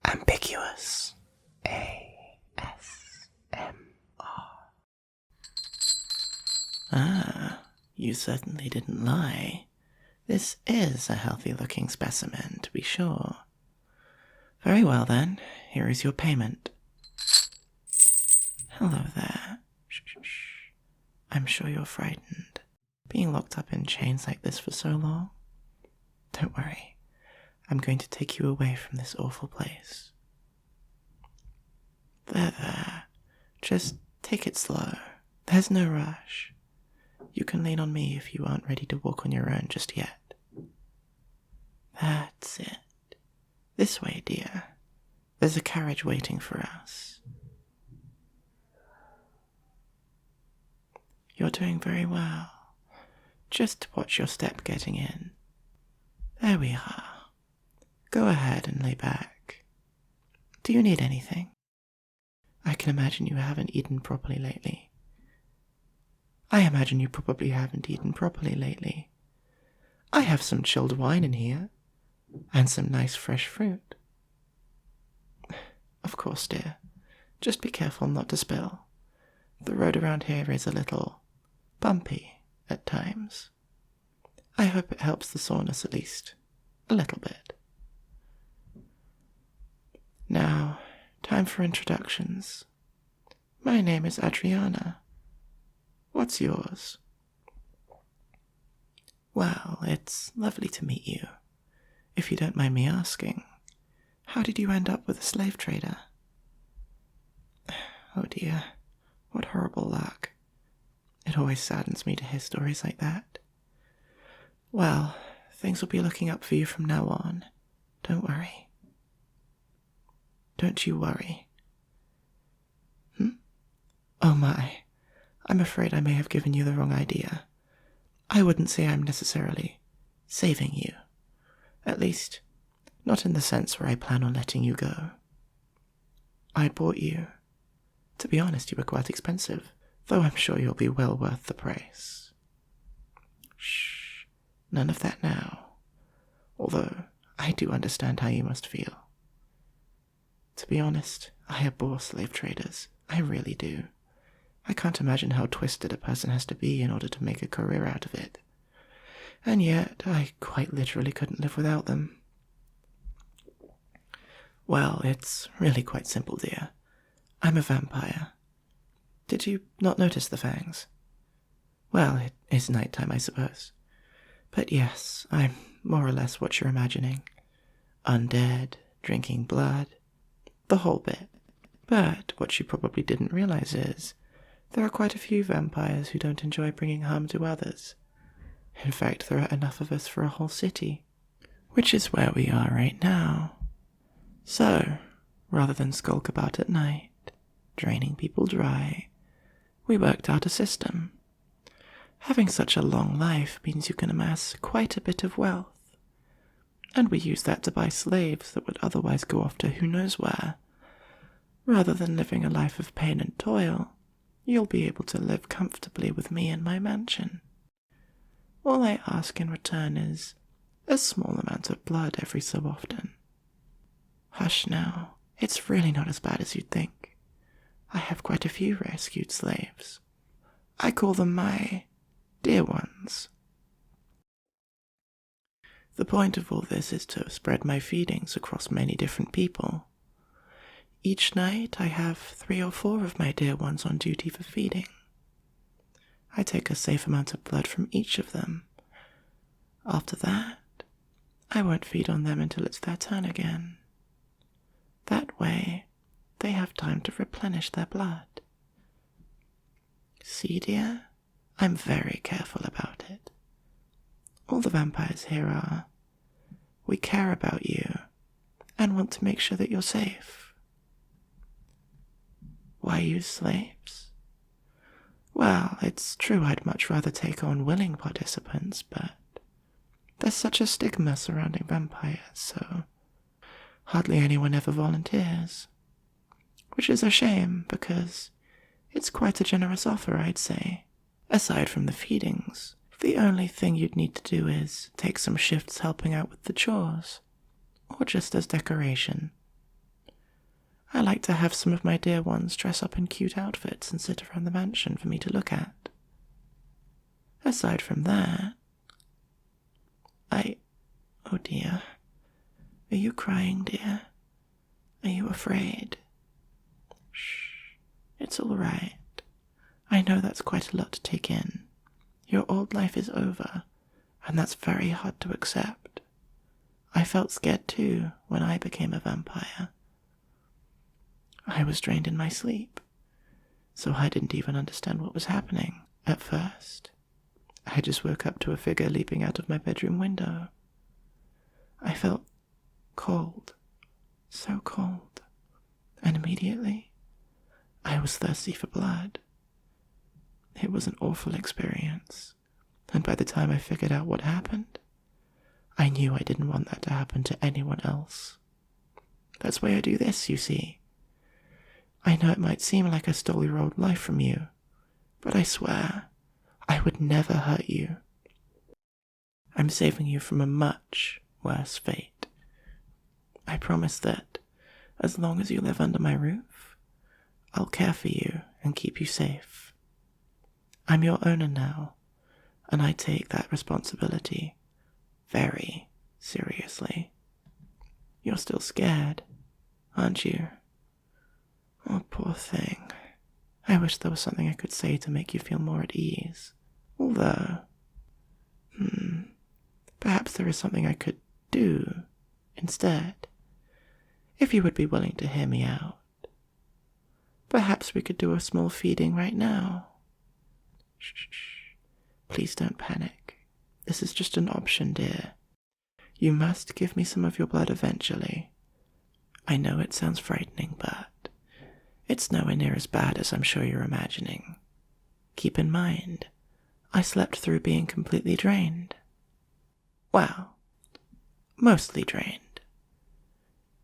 ambiguous ASMR. Ah, you certainly didn't lie. This is a healthy-looking specimen, to be sure. Very well then, here is your payment. Hello there. Shh, shh, shh. I'm sure you're frightened, being locked up in chains like this for so long. Don't worry, I'm going to take you away from this awful place. There. Just take it slow. There's no rush. You can lean on me if you aren't ready to walk on your own just yet. That's it. This way, dear. There's a carriage waiting for us. You're doing very well. Just watch your step getting in. There we are. Go ahead and lay back. Do you need anything? I can imagine you haven't eaten properly lately. I imagine you probably haven't eaten properly lately. I have some chilled wine in here, and some nice fresh fruit. Of course, dear. Just be careful not to spill. The road around here is a little bumpy at times. I hope it helps the soreness at least a little bit. Now, time for introductions. My name is Adriana. What's yours? Well, it's lovely to meet you. If you don't mind me asking, how did you end up with a slave trader? Oh dear, what horrible luck. It always saddens me to hear stories like that. Well, things will be looking up for you from now on. Don't worry. Don't you worry. Oh my, I'm afraid I may have given you the wrong idea. I wouldn't say I'm necessarily saving you. At least, not in the sense where I plan on letting you go. I bought you. To be honest, you were quite expensive, though I'm sure you'll be well worth the price. Shh, none of that now. Although, I do understand how you must feel. To be honest, I abhor slave traders. I really do. I can't imagine how twisted a person has to be in order to make a career out of it. And yet, I quite literally couldn't live without them. Well, it's really quite simple, dear. I'm a vampire. Did you not notice the fangs? Well, it is night time, I suppose. But yes, I'm more or less what you're imagining. Undead, drinking blood, the whole bit. But what you probably didn't realize is, there are quite a few vampires who don't enjoy bringing harm to others. In fact, there are enough of us for a whole city, which is where we are right now. So, rather than skulk about at night, draining people dry, we worked out a system. Having such a long life means you can amass quite a bit of wealth, and we use that to buy slaves that would otherwise go off to who knows where. Rather than living a life of pain and toil, you'll be able to live comfortably with me in my mansion. All I ask in return is a small amount of blood every so often. Hush now, it's really not as bad as you'd think. I have quite a few rescued slaves. I call them my dear ones. The point of all this is to spread my feedings across many different people. Each night I have 3 or 4 of my dear ones on duty for feeding. I take a safe amount of blood from each of them. After that, I won't feed on them until it's their turn again. That way, they have time to replenish their blood. See, dear, I'm very careful about it. All the vampires here are. We care about you and want to make sure that you're safe. Why use slaves? Well, it's true I'd much rather take on willing participants, but there's such a stigma surrounding vampires, so hardly anyone ever volunteers. Which is a shame, because it's quite a generous offer, I'd say. Aside from the feedings, the only thing you'd need to do is take some shifts helping out with the chores, or just as decoration. I like to have some of my dear ones dress up in cute outfits and sit around the mansion for me to look at. Aside from that, oh dear. Are you crying, dear? Are you afraid? Shh, it's all right. I know that's quite a lot to take in. Your old life is over, and that's very hard to accept. I felt scared too when I became a vampire. I was drained in my sleep, so I didn't even understand what was happening at first. I just woke up to a figure leaping out of my bedroom window. I felt cold, so cold, and immediately I was thirsty for blood. It was an awful experience, and by the time I figured out what happened, I knew I didn't want that to happen to anyone else. That's why I do this, you see. I know it might seem like I stole your old life from you, but I swear I would never hurt you. I'm saving you from a much worse fate. I promise that, as long as you live under my roof, I'll care for you and keep you safe. I'm your owner now, and I take that responsibility very seriously. You're still scared, aren't you? Oh, poor thing. I wish there was something I could say to make you feel more at ease. Although, perhaps there is something I could do instead, if you would be willing to hear me out. Perhaps we could do a small feeding right now. Shh. Please don't panic. This is just an option, dear. You must give me some of your blood eventually. I know it sounds frightening, but it's nowhere near as bad as I'm sure you're imagining. Keep in mind, I slept through being completely drained. Well, mostly drained.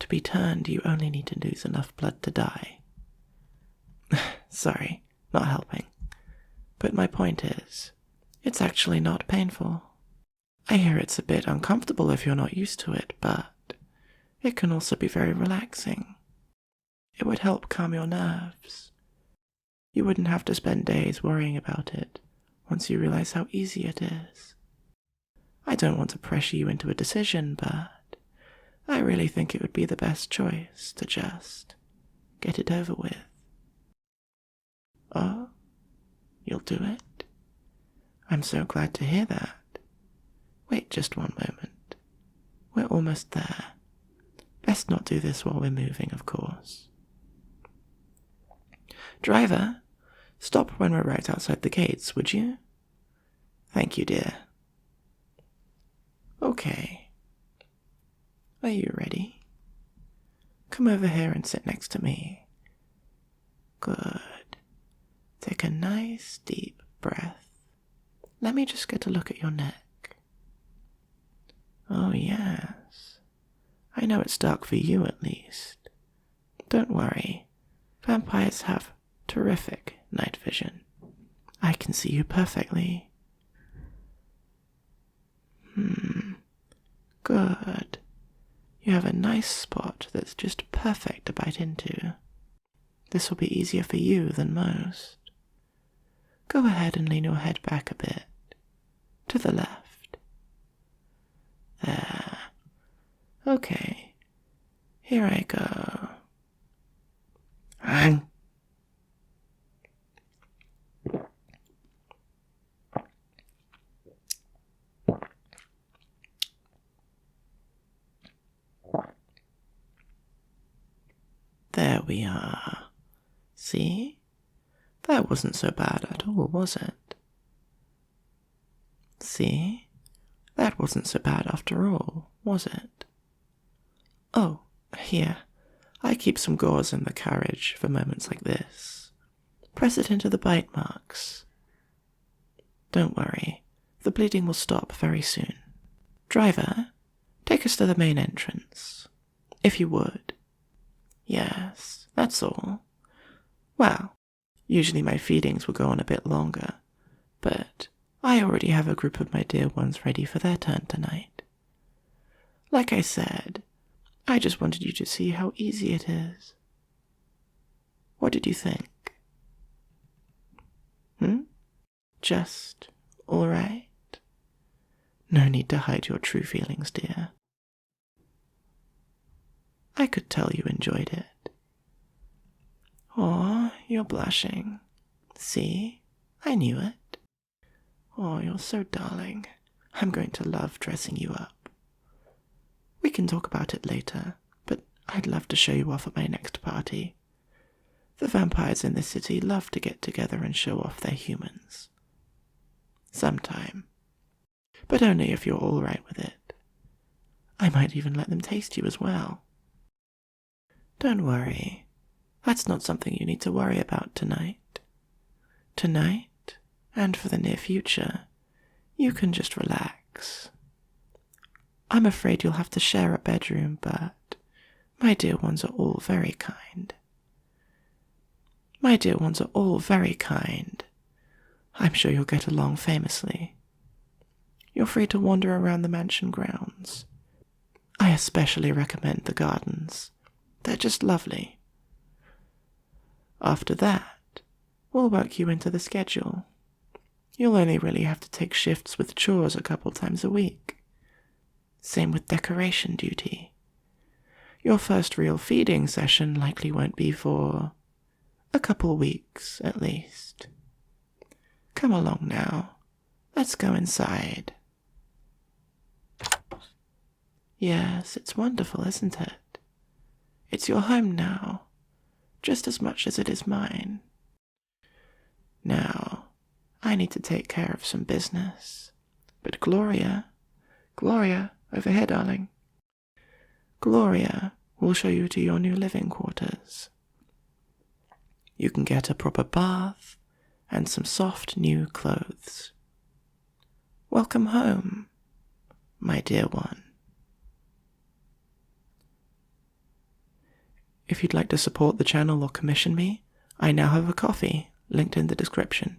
To be turned, you only need to lose enough blood to die. Sorry, not helping. But my point is, it's actually not painful. I hear it's a bit uncomfortable if you're not used to it, but it can also be very relaxing. It would help calm your nerves. You wouldn't have to spend days worrying about it once you realize how easy it is. I don't want to pressure you into a decision, but I really think it would be the best choice to just get it over with. Oh? You'll do it? I'm so glad to hear that. Wait just one moment. We're almost there. Best not do this while we're moving, of course. Driver, stop when we're right outside the gates, would you? Thank you, dear. Okay. Are you ready? Come over here and sit next to me. Good. Take a nice deep breath. Let me just get a look at your neck. Oh yes. I know it's dark for you at least. Don't worry. Vampires have terrific night vision. I can see you perfectly. Good. You have a nice spot that's just perfect to bite into. This will be easier for you than most. Go ahead and lean your head back a bit. To the left. There. Okay. Here I go. Hang. There we are. See? That wasn't so bad at all, was it? See? That wasn't so bad after all, was it? Oh, here. I keep some gauze in the carriage for moments like this. Press it into the bite marks. Don't worry. The bleeding will stop very soon. Driver, take us to the main entrance. If you would. Yes, that's all. Well, usually my feedings will go on a bit longer, but I already have a group of my dear ones ready for their turn tonight. Like I said, I just wanted you to see how easy it is. What did you think? Just all right? No need to hide your true feelings, dear. I could tell you enjoyed it. Aw, you're blushing. See? I knew it. Oh, you're so darling. I'm going to love dressing you up. We can talk about it later, but I'd love to show you off at my next party. The vampires in this city love to get together and show off their humans. Sometime. But only if you're all right with it. I might even let them taste you as well. Don't worry. That's not something you need to worry about tonight. Tonight, and for the near future, you can just relax. I'm afraid you'll have to share a bedroom, but my dear ones are all very kind. My dear ones are all very kind. I'm sure you'll get along famously. You're free to wander around the mansion grounds. I especially recommend the gardens. They're just lovely. After that, we'll work you into the schedule. You'll only really have to take shifts with chores a couple times a week. Same with decoration duty. Your first real feeding session likely won't be for a couple weeks, at least. Come along now. Let's go inside. Yes, it's wonderful, isn't it? It's your home now, just as much as it is mine. Now, I need to take care of some business. But Gloria, over here, darling. Gloria will show you to your new living quarters. You can get a proper bath and some soft new clothes. Welcome home, my dear one. If you'd like to support the channel or commission me, I now have a coffee linked in the description.